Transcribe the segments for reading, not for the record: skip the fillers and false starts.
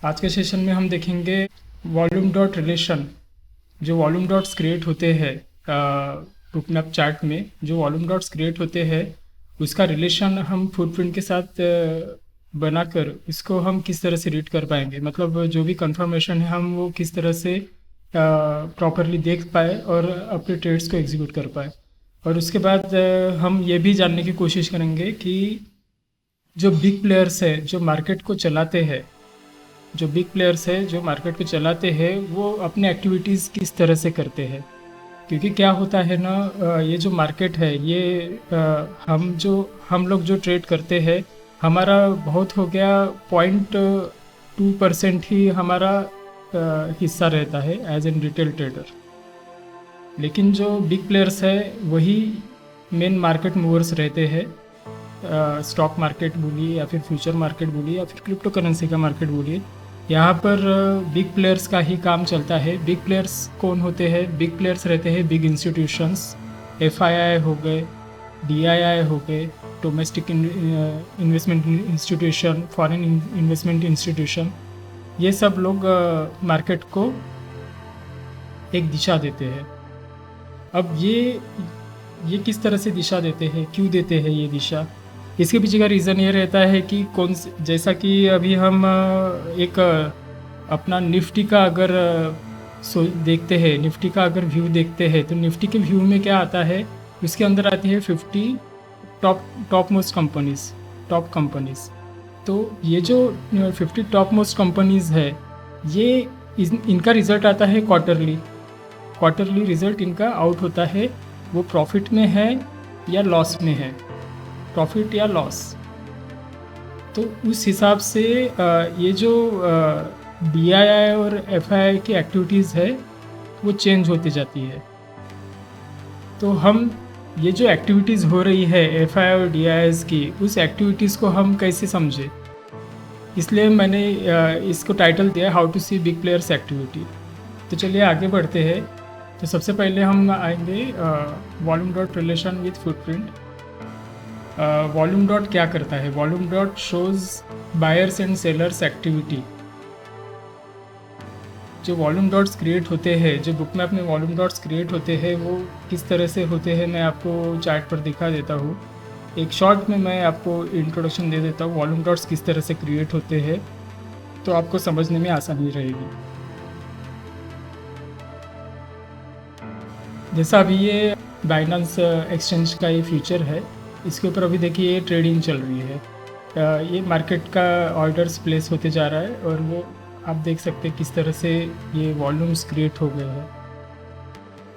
आज के सेशन में हम देखेंगे वॉल्यूम डॉट रिलेशन। जो वॉल्यूम डॉट्स क्रिएट होते हैं बुकमैप चार्ट में, जो वॉल्यूम डॉट्स क्रिएट होते हैं उसका रिलेशन हम फुटप्रिंट के साथ बनाकर इसको हम किस तरह से रीड कर पाएंगे। मतलब जो भी कंफर्मेशन है हम वो किस तरह से प्रॉपरली देख पाए और अपने ट्रेड्स को एग्जीक्यूट कर पाए। और उसके बाद हम ये भी जानने की कोशिश करेंगे कि जो बिग प्लेयर्स है जो मार्केट को चलाते हैं, जो मार्केट को चलाते हैं वो अपने एक्टिविटीज़ किस तरह से करते हैं। क्योंकि क्या होता है ना, ये जो मार्केट है ये हम लोग जो ट्रेड करते हैं हमारा बहुत हो गया 0.2% ही हमारा हिस्सा रहता है एज एन रिटेल ट्रेडर। लेकिन जो बिग प्लेयर्स है वही मेन मार्केट मूवर्स रहते हैं। स्टॉक मार्केट बोलिए या फिर फ्यूचर मार्केट बोलिए या फिर क्रिप्टो करेंसी का मार्केट बोलिए, यहाँ पर बिग प्लेयर्स का ही काम चलता है। बिग प्लेयर्स कौन होते हैं? बिग प्लेयर्स रहते हैं बिग इंस्टीट्यूशंस, FII हो गए, DII हो गए, domestic investment institution, foreign investment institution. ये सब लोग मार्केट को एक दिशा देते हैं। अब ये किस तरह से दिशा देते हैं, क्यों देते हैं ये दिशा? इसके पीछे का रीज़न ये रहता है कि जैसा कि अभी हम एक अपना निफ्टी का अगर देखते हैं, निफ्टी का अगर व्यू देखते हैं तो निफ्टी के व्यू में क्या आता है, उसके अंदर आती है 50 टॉप मोस्ट कंपनीज़। तो ये जो 50 टॉप मोस्ट कंपनीज़ है ये इनका रिज़ल्ट आता है क्वार्टरली रिज़ल्ट इनका आउट होता है। वो प्रॉफिट में है या लॉस में है, प्रॉफिट या लॉस। तो उस हिसाब से ये जो DII और FII की एक्टिविटीज़ है वो चेंज होती जाती है। तो हम ये जो एक्टिविटीज़ हो रही है FII और DIIs की, उस एक्टिविटीज़ को हम कैसे समझे, इसलिए मैंने इसको टाइटल दिया how to see big players activity. तो चलिए आगे बढ़ते हैं। तो सबसे पहले हम आएंगे volume dot relation with footprint. Volume dot क्या करता है? Volume dot shows buyers and sellers activity. जो वॉल्यूम डॉट्स क्रिएट होते हैं, जो बुकमैप में वॉल्यूम डॉट्स क्रिएट होते हैं वो किस तरह से होते हैं मैं आपको चार्ट पर दिखा देता हूँ। एक शॉर्ट में मैं आपको इंट्रोडक्शन दे देता हूँ वॉल्यूम डॉट्स किस तरह से क्रिएट होते हैं, तो आपको समझने में आसानी रहेगी। जैसा अभी ये बाइनेंस एक्सचेंज का ये फीचर है, इसके ऊपर अभी देखिए ये ट्रेडिंग चल रही है। ये मार्केट का ऑर्डर्स प्लेस होते जा रहा है और वो आप देख सकते हैं किस तरह से ये वॉल्यूम्स क्रिएट हो गए हैं।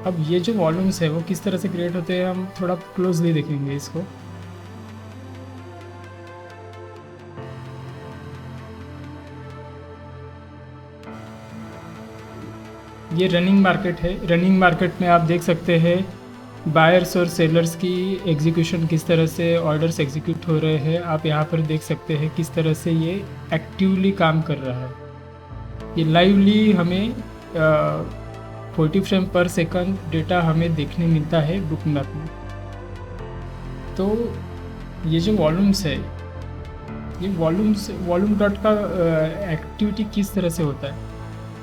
अब ये जो वॉल्यूम्स है वो किस तरह से क्रिएट होते हैं हम थोड़ा क्लोजली देखेंगे इसको। ये रनिंग मार्केट है। रनिंग मार्केट में आप देख सकते हैं बायर्स और सेलर्स की एग्जीक्यूशन किस तरह से ऑर्डर्स एग्जीक्यूट हो रहे हैं। आप यहाँ पर देख सकते हैं किस तरह से ये एक्टिवली काम कर रहा है। ये लाइवली हमें 40 फ्रेम पर सेकंड डेटा हमें देखने मिलता है बुकमैप में। तो ये जो वॉल्यूम्स है, ये वॉल्यूम डॉट का एक्टिविटी किस तरह से होता है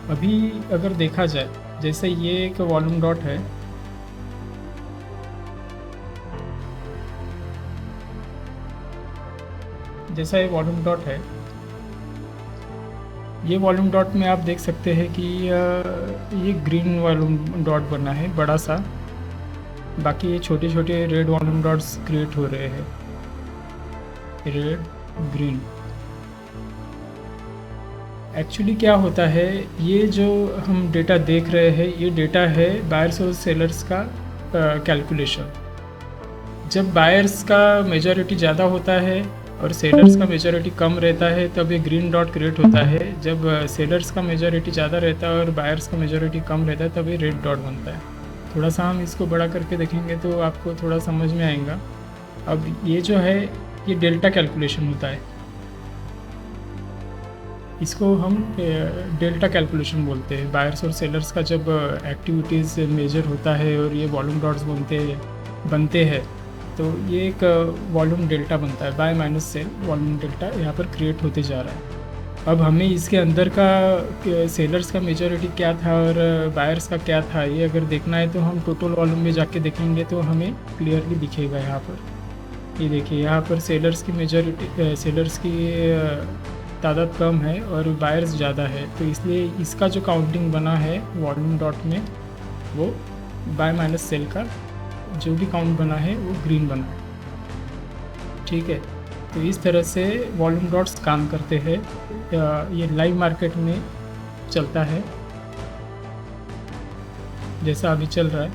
अभी अगर देखा जाए, जैसे ये एक वॉल्यूम डॉट है, जैसा ये वॉल्यूम डॉट है, ये वॉल्यूम डॉट में आप देख सकते हैं कि ये ग्रीन वॉल्यूम डॉट बना है बड़ा सा, बाकी ये छोटे छोटे रेड वॉल्यूम डॉट्स क्रिएट हो रहे हैं, रेड ग्रीन। एक्चुअली क्या होता है, ये जो हम डेटा देख रहे हैं ये डेटा है बायर्स और सेलर्स का कैलकुलेशन। जब बायर्स का मेजॉरिटी ज़्यादा होता है और सेलर्स का मेजॉरिटी कम रहता है तब ये ग्रीन डॉट क्रिएट होता है। जब सेलर्स का मेजॉरिटी ज़्यादा रहता है और बायर्स का मेजॉरिटी कम रहता है तब ये रेड डॉट बनता है। थोड़ा सा हम इसको बड़ा करके देखेंगे तो आपको थोड़ा समझ में आएगा। अब ये जो है ये डेल्टा कैलकुलेशन होता है, इसको हम डेल्टा कैलकुलेशन बोलते हैं। बायर्स और सेलर्स का जब एक्टिविटीज़ मेजर होता है और ये वॉल्यूम डॉट्स बनते हैं तो ये एक वॉल्यूम डेल्टा बनता है। Bye minus cell volume delta यहाँ पर क्रिएट होते जा रहा है। अब हमें इसके अंदर का सेलर्स का मेजॉरिटी क्या था और बायर्स का क्या था, ये अगर देखना है तो हम टोटल वॉल्यूम में जाके देखेंगे तो हमें क्लियरली दिखेगा। यहाँ पर ये देखिए, यहाँ पर सेलर्स की मेजॉरिटी, सेलर्स की तादाद कम है और बायर्स ज़्यादा है, तो इसलिए इसका जो काउंटिंग बना है वॉल्यूम डॉट में, वो बाय माइनस सेल का जो भी काउंट बना है वो ग्रीन बना है। ठीक है, तो इस तरह से वॉल्यूम डॉट्स काम करते हैं। ये लाइव मार्केट में चलता है जैसा अभी चल रहा है।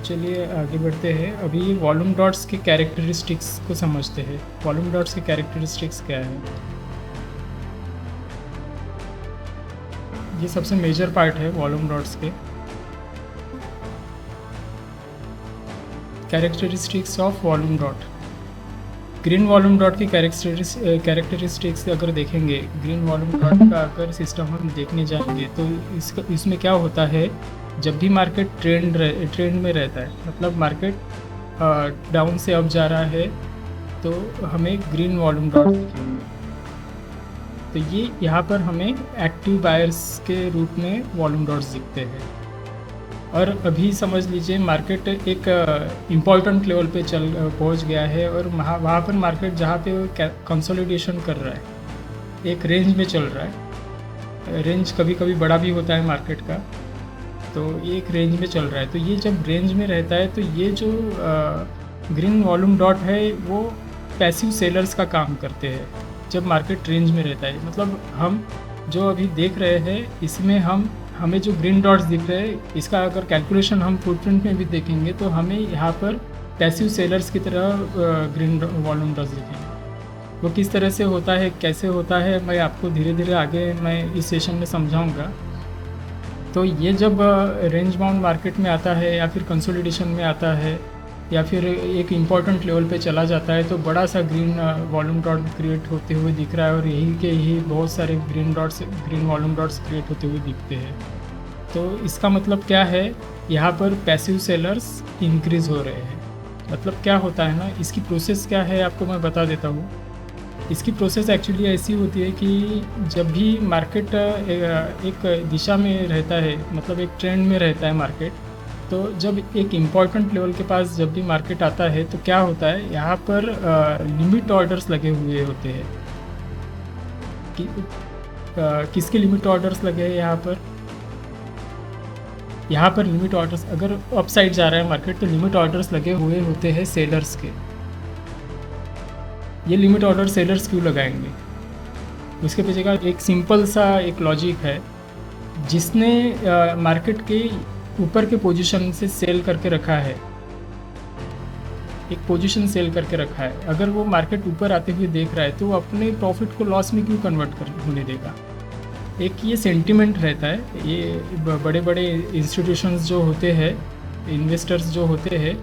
चलिए आगे बढ़ते हैं। अभी वॉल्यूम डॉट्स के कैरेक्टरिस्टिक्स को समझते हैं। वॉल्यूम डॉट्स के कैरेक्टरिस्टिक्स क्या है? ये सबसे मेजर पार्ट है वॉल्यूम डॉट्स के। Characteristics of volume dot. Green volume dot की कैरेक्टरिस्टिक्स अगर देखेंगे, ग्रीन वॉल्यूम डॉट का अगर सिस्टम हम देखने जाएंगे तो इसमें क्या होता है, जब भी मार्केट ट्रेंड में रहता है, मतलब मार्केट डाउन से अप जा रहा है, तो हमें ग्रीन वॉल्यूम डॉट दिखेंगे। तो ये यहाँ पर हमें एक्टिव बायर्स के रूप में वॉल्यूम डॉट्स दिखते हैं। और अभी समझ लीजिए मार्केट एक इम्पॉर्टेंट लेवल पे पहुँच गया है और वहाँ पर मार्केट जहाँ पे कंसोलिडेशन कर रहा है, एक रेंज में चल रहा है। रेंज कभी कभी बड़ा भी होता है मार्केट का, तो ये एक रेंज में चल रहा है। तो ये जब रेंज में रहता है तो ये जो ग्रीन वॉल्यूम डॉट है वो पैसिव सेलर्स का काम करते हैं जब मार्केट रेंज में रहता है। मतलब हम जो अभी देख रहे हैं इसमें हमें जो ग्रीन डॉट्स दिख रहे हैं, इसका अगर कैलकुलेशन हम फुटप्रिंट में भी देखेंगे तो हमें यहाँ पर पैसिव सेलर्स की तरह ग्रीन वॉल्यूम डॉट्स दिखेंगे। वो किस तरह से होता है, कैसे होता है, मैं आपको धीरे धीरे आगे मैं इस सेशन में समझाऊंगा। तो ये जब रेंज बाउंड मार्केट में आता है या फिर कंसोलिडेशन में आता है या फिर एक इम्पॉर्टेंट लेवल पे चला जाता है, तो बड़ा सा ग्रीन वॉल्यूम डॉट क्रिएट होते हुए दिख रहा है और यही बहुत सारे ग्रीन वॉल्यूम डॉट्स क्रिएट होते हुए दिखते हैं। तो इसका मतलब क्या है, यहाँ पर पैसिव सेलर्स इंक्रीज़ हो रहे हैं। मतलब क्या होता है ना, इसकी प्रोसेस क्या है आपको मैं बता देता हूँ। इसकी प्रोसेस एक्चुअली ऐसी होती है कि जब भी मार्केट एक दिशा में रहता है, मतलब एक ट्रेंड में रहता है मार्केट, तो जब एक इम्पॉर्टेंट लेवल के पास जब भी मार्केट आता है तो क्या होता है, यहाँ पर लिमिट ऑर्डर्स लगे हुए होते हैं। किसके लिमिट ऑर्डर्स लगे हैं यहाँ पर लिमिट ऑर्डर्स, अगर अप साइड जा रहा है मार्केट तो लिमिट ऑर्डर्स लगे हुए होते हैं सेलर्स के। ये लिमिट ऑर्डर सेलर्स क्यों लगाएंगे, उसके पीछे का एक सिंपल सा एक लॉजिक है। जिसने मार्केट के ऊपर के पोजीशन से सेल करके रखा है, एक पोजीशन सेल करके रखा है, अगर वो मार्केट ऊपर आते हुए देख रहा है तो वो अपने प्रॉफिट को लॉस में क्यों कन्वर्ट होने देगा। एक ये सेंटिमेंट रहता है। ये बड़े बड़े इंस्टीट्यूशंस जो होते हैं, इन्वेस्टर्स जो होते हैं,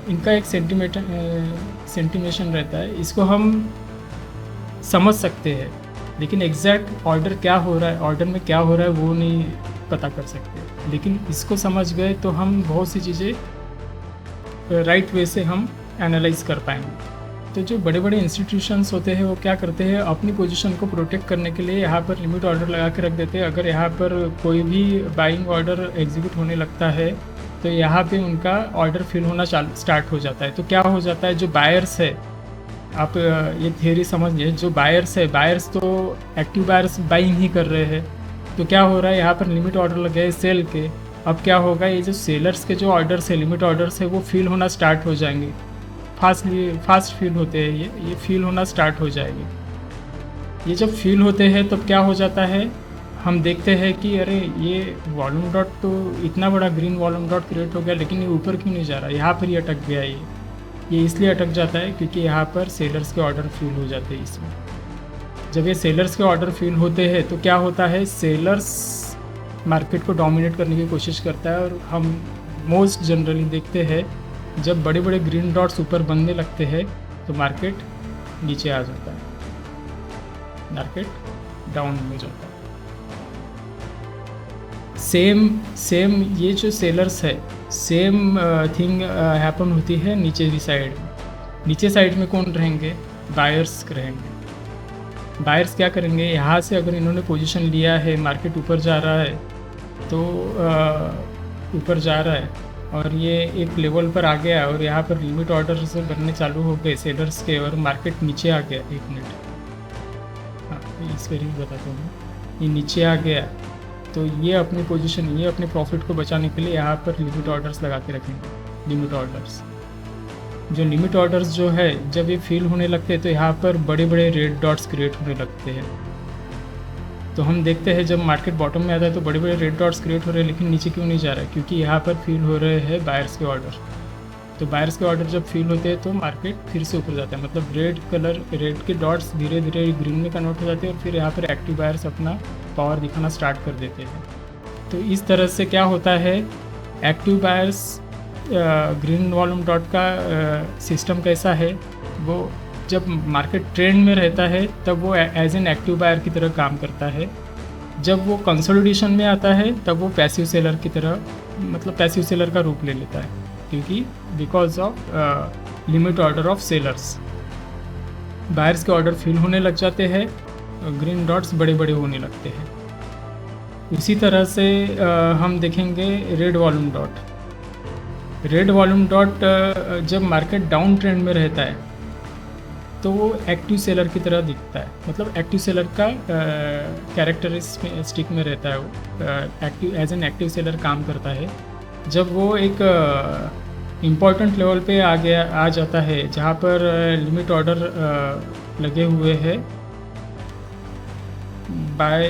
इनका एक सेंटिमेशन रहता है। इसको हम समझ सकते हैं, लेकिन एग्जैक्ट ऑर्डर क्या हो रहा है, ऑर्डर में क्या हो रहा है वो नहीं पता कर सकते। लेकिन इसको समझ गए तो हम बहुत सी चीज़ें राइट वे से हम एनालाइज कर पाएंगे। तो जो बड़े बड़े इंस्टीट्यूशंस होते हैं वो क्या करते हैं, अपनी पोजीशन को प्रोटेक्ट करने के लिए यहाँ पर लिमिट ऑर्डर लगा के रख देते हैं। अगर यहाँ पर कोई भी बाइंग ऑर्डर एग्जीक्यूट होने लगता है तो यहाँ पे उनका ऑर्डर फिल होना स्टार्ट हो जाता है। तो क्या हो जाता है, जो बायर्स है, आप ये थियरी समझिए, जो बायर्स है, बायर्स तो एक्टिव बायर्स बाइंग ही कर रहे हैं। तो क्या हो रहा है, यहाँ पर लिमिट ऑर्डर लगे हैं सेल के। अब क्या होगा, ये जो सेलर्स के जो ऑर्डर्स है, लिमिट ऑर्डर्स है, वो फिल होना स्टार्ट हो जाएंगे। फास्ट फील होते हैं, ये फील होना स्टार्ट हो जाएगी। ये जब फील होते हैं तब क्या हो जाता है, हम देखते हैं कि अरे ये वॉल्यूम डॉट तो इतना बड़ा ग्रीन वॉल्यूम डॉट क्रिएट हो गया, लेकिन ये ऊपर क्यों नहीं जा रहा, यहाँ पर ही अटक गया। ये इसलिए अटक जाता है क्योंकि यहाँ पर सेलर्स के ऑर्डर फील हो जाते हैं इसमें। जब ये सेलर्स के ऑर्डर फील होते हैं तो क्या होता है, सेलर्स मार्केट को डोमिनेट करने की कोशिश करता है। और हम मोस्ट जनरली देखते हैं जब बड़े बड़े ग्रीन डॉट्स ऊपर बनने लगते हैं तो मार्केट नीचे आ जाता है, मार्केट डाउन हो जाता है। सेम ये जो सेलर्स है, सेम थिंग हैपन होती है नीचे की साइड में। नीचे साइड में कौन रहेंगे? बायर्स रहेंगे। बायर्स क्या करेंगे, यहाँ से अगर इन्होंने पोजीशन लिया है, मार्केट ऊपर जा रहा है तो ऊपर जा रहा है और ये एक लेवल पर आ गया और यहाँ पर लिमिट ऑर्डर्स बनने चालू हो गए सेलर्स के और मार्केट नीचे आ गया। 1 मिनट, हाँ इस पर ही बताता हूँ। ये नीचे आ गया तो ये अपनी पोजीशन, ये अपने प्रॉफिट को बचाने के लिए यहाँ पर लिमिट ऑर्डर्स लगा के रखेंगे। लिमिट ऑर्डर्स, जो लिमिट ऑर्डर्स जो है जब ये फिल होने लगते हैं तो यहाँ पर बड़े बड़े रेड डॉट्स क्रिएट होने लगते हैं। तो हम देखते हैं जब मार्केट बॉटम में आता है तो बड़े बड़े रेड डॉट्स क्रिएट हो रहे हैं, लेकिन नीचे क्यों नहीं जा रहा है? क्योंकि यहाँ पर फिल हो रहे हैं बायर्स के ऑर्डर। तो बायर्स के ऑर्डर जब फिल होते हैं तो मार्केट फिर से ऊपर जाता है, मतलब रेड के डॉट्स धीरे धीरे ग्रीन में कन्वर्ट हो जाते हैं और फिर यहाँ पर एक्टिव बायर्स अपना पावर दिखाना स्टार्ट कर देते हैं। तो इस तरह से क्या होता है, active buyers green volume dot का सिस्टम कैसा है, वो जब मार्केट ट्रेंड में रहता है तब वो एज एन एक्टिव बायर की तरह काम करता है। जब वो कंसोलिडेशन में आता है तब वो पैसिव सेलर की तरह, मतलब पैसिव सेलर का रूप ले लेता है, क्योंकि because of limit order of sellers buyers के ऑर्डर फिल होने लग जाते हैं, ग्रीन डॉट्स बड़े बड़े होने लगते हैं। उसी तरह से हम देखेंगे red volume dot. Red volume dot जब मार्केट डाउन ट्रेंड में रहता है तो वो एक्टिव सेलर की तरह दिखता है, मतलब एक्टिव सेलर का कैरेक्टरिस्टिक में रहता है। वो active as an active seller काम करता है। जब वो एक इम्पॉर्टेंट लेवल पे आ जाता है जहाँ पर लिमिट ऑर्डर लगे हुए हैं बाय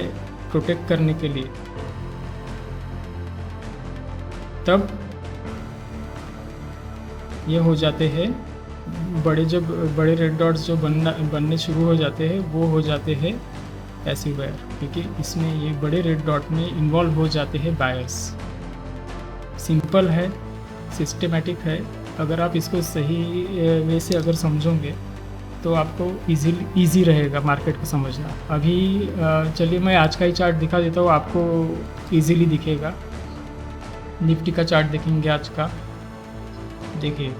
प्रोटेक्ट करने के लिए, तब ये हो जाते हैं जब बड़े रेड डॉट्स जो बनने शुरू हो जाते हैं वो हो जाते हैं पैसिव बायर, क्योंकि इसमें ये बड़े रेड डॉट में इन्वॉल्व हो जाते हैं बायर्स। सिंपल है, सिस्टेमेटिक है। अगर आप इसको सही वे से अगर समझोगे तो आपको इजी रहेगा मार्केट को समझना। अभी चलिए मैं आज का ही चार्ट दिखा देता हूँ, आपको इजीली दिखेगा। निफ्टी का चार्ट देखेंगे आज का। देखिए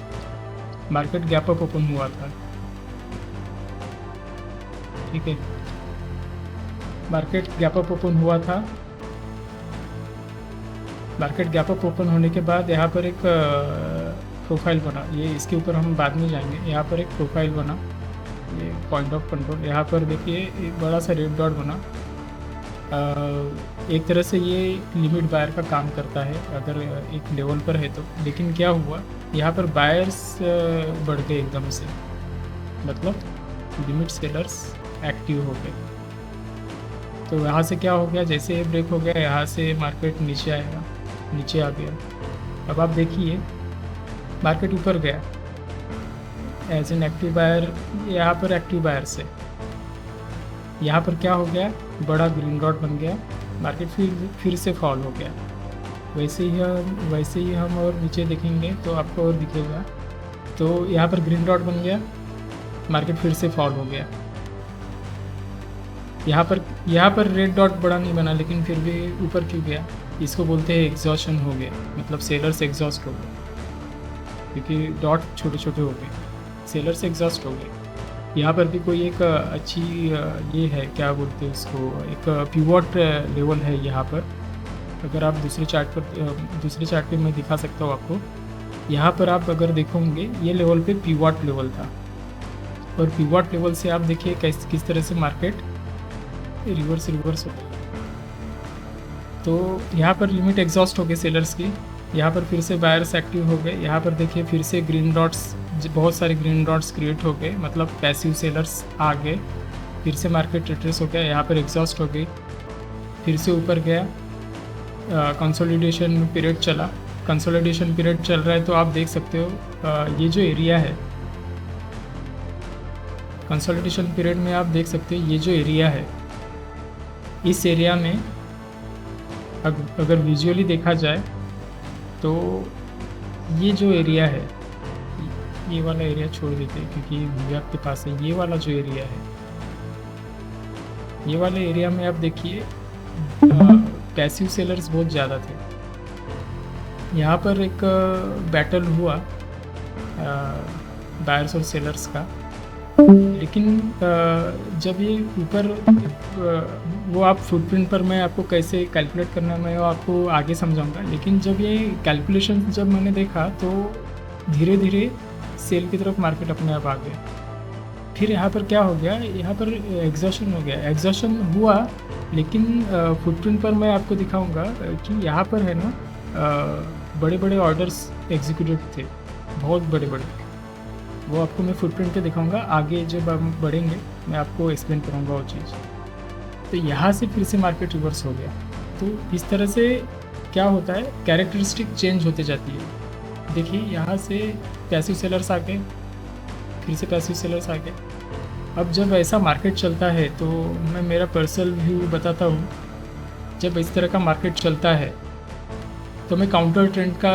मार्केट गैप अप ओपन हुआ था, ठीक है, मार्केट गैप अप ओपन हुआ था। मार्केट गैप अप ओपन होने के बाद यहाँ पर एक प्रोफाइल बना, ये इसके ऊपर हम बाद में जाएंगे। यहाँ पर एक प्रोफाइल बना, ये पॉइंट ऑफ कंट्रोल। यहाँ पर देखिए एक बड़ा सा रेड डॉट बना। एक तरह से ये लिमिट बायर का काम करता है अगर एक लेवल पर है तो। लेकिन क्या हुआ, यहाँ पर बायर्स बढ़ गए एकदम से, मतलब लिमिट सेलर्स एक्टिव हो गए। तो यहाँ से क्या हो गया, जैसे ये ब्रेक हो गया यहाँ से मार्केट नीचे आएगा, नीचे आ गया। अब आप देखिए मार्केट ऊपर गया एज एन एक्टिव बायर, यहाँ पर एक्टिव बायर से यहाँ पर क्या हो गया, बड़ा ग्रीन डॉट बन गया, मार्केट फिर से फॉल हो गया। वैसे ही हम और नीचे देखेंगे तो आपको और दिखेगा। तो यहाँ पर ग्रीन डॉट बन गया, मार्केट फिर से फॉल हो गया। यहाँ पर रेड डॉट बड़ा नहीं बना, लेकिन फिर भी ऊपर क्यों गया, इसको बोलते हैं एग्जॉशन हो गया, मतलब सेलर्स एग्जॉस्ट हो गए, क्योंकि डॉट छोटे छोटे हो गए, सेलर्स एग्जॉस्ट हो गए। यहाँ पर भी कोई एक अच्छी ये है, क्या बोलते हैं उसको, एक पिवट लेवल है यहाँ पर। अगर आप दूसरे चार्ट पे मैं दिखा सकता हूँ आपको। यहाँ पर आप अगर देखोगे ये लेवल पे पिवट लेवल था, और पिवट लेवल से आप देखिए किस तरह से मार्केट रिवर्स होता है। तो यहाँ पर लिमिट एग्जॉस्ट हो गई सेलर्स की, यहाँ पर फिर से बायर्स एक्टिव हो गए। यहाँ पर देखिए फिर से ग्रीन डॉट्स, बहुत सारे ग्रीन डॉट्स क्रिएट हो गए, मतलब पैसिव सेलर्स आ गए। फिर से मार्केट रिट्रेस हो गया, यहाँ पर एग्जॉस्ट हो गई, फिर से ऊपर गया। कंसोलिडेशन पीरियड चला, कंसोलिडेशन पीरियड चल रहा है। तो आप देख सकते हो ये जो एरिया है कंसोलिडेशन पीरियड में, आप देख सकते हो ये जो एरिया है, इस एरिया में अगर विजुअली देखा जाए तो ये जो एरिया है, ये वाला एरिया छोड़ देते हैं क्योंकि ये आपके पास है। ये वाला जो एरिया है, ये वाले एरिया में आप देखिए पैसिव सेलर्स बहुत ज़्यादा थे, यहाँ पर एक बैटल हुआ बायर्स और सेलर्स का, लेकिन जब ये ऊपर वो आप फुटप्रिंट पर मैं आपको कैसे कैलकुलेट करना मैं वो आपको आगे समझाऊंगा, लेकिन जब ये कैलकुलेशन जब मैंने देखा तो धीरे धीरे सेल की तरफ मार्केट अपने आप आ गया। फिर यहाँ पर क्या हो गया, यहाँ पर एग्जॉशन हो गया, एग्जॉशन हुआ, लेकिन फुटप्रिंट पर मैं आपको दिखाऊंगा कि यहाँ पर है ना बड़े बड़े ऑर्डर्स एग्जीक्यूटेड थे, बहुत बड़े बड़े। वो आपको मैं फुटप्रिंट पे दिखाऊंगा, आगे जब हम बढ़ेंगे मैं आपको एक्सप्लेन करूँगा वो चीज़। तो यहाँ से फिर से मार्केट रिवर्स हो गया। तो इस तरह से क्या होता है, कैरेक्टरिस्टिक चेंज होते जाती है। देखिए यहाँ से पैसिव सेलर्स आ गए, फिर से पैसिव सेलर्स आ गए। अब जब ऐसा मार्केट चलता है तो मैं मेरा पर्सनल व्यू बताता हूँ, जब इस तरह का मार्केट चलता है तो मैं काउंटर ट्रेंड का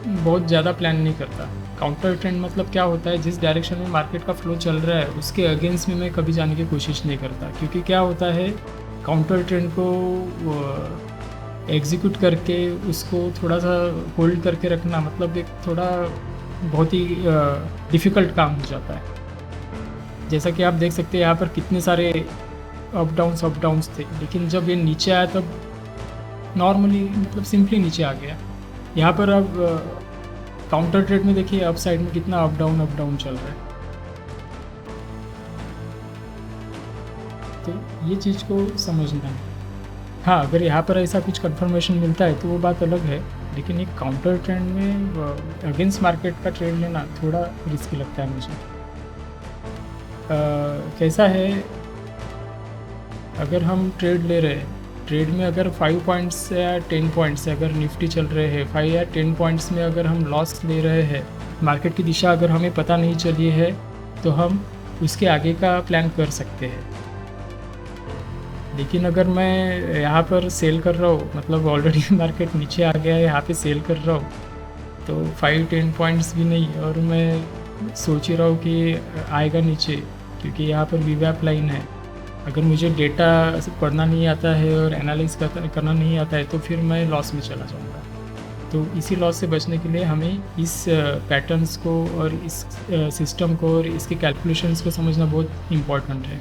बहुत ज़्यादा प्लान नहीं करता। काउंटर ट्रेंड मतलब क्या होता है, जिस डायरेक्शन में मार्केट का फ्लो चल रहा है उसके अगेंस्ट में मैं कभी जाने की कोशिश नहीं करता, क्योंकि क्या होता है काउंटर ट्रेंड को एग्जीक्यूट करके उसको थोड़ा सा होल्ड करके रखना मतलब एक थोड़ा बहुत ही डिफ़िकल्ट काम हो जाता है। जैसा कि आप देख सकते हैं यहाँ पर कितने सारे अप डाउन्स थे, लेकिन जब ये नीचे आया तब नॉर्मली मतलब सिंपली नीचे आ गया। यहाँ पर अब काउंटर ट्रेड में देखिए अप साइड में कितना अप डाउन चल रहा है। तो ये चीज़ को समझना है। हाँ, अगर यहाँ पर ऐसा कुछ कंफर्मेशन मिलता है तो वो बात अलग है, लेकिन एक काउंटर ट्रेंड में अगेंस्ट मार्केट का ट्रेड लेना थोड़ा रिस्की लगता है मुझे। कैसा है, अगर हम ट्रेड ले रहे हैं, ट्रेड में अगर 5 पॉइंट्स से या 10 पॉइंट्स से अगर निफ्टी चल रहे हैं, 5 या 10 पॉइंट्स में अगर हम लॉस ले रहे हैं, मार्केट की दिशा अगर हमें पता नहीं चली है तो हम उसके आगे का प्लान कर सकते हैं। लेकिन अगर मैं यहाँ पर सेल कर रहा हूँ, मतलब ऑलरेडी मार्केट नीचे आ गया है, यहाँ पे सेल कर रहा हूँ, तो 5-10 पॉइंट्स भी नहीं, और मैं सोच ही रहा हूँ कि आएगा नीचे, क्योंकि यहाँ पर वीवैप लाइन है। अगर मुझे डेटा पढ़ना नहीं आता है और एनालाइज करना नहीं आता है तो फिर मैं लॉस में चला जाऊँगा। तो इसी लॉस से बचने के लिए हमें इस पैटर्न्स को और इस सिस्टम को और इसके कैलकुलेशंस को समझना बहुत इम्पॉर्टेंट है।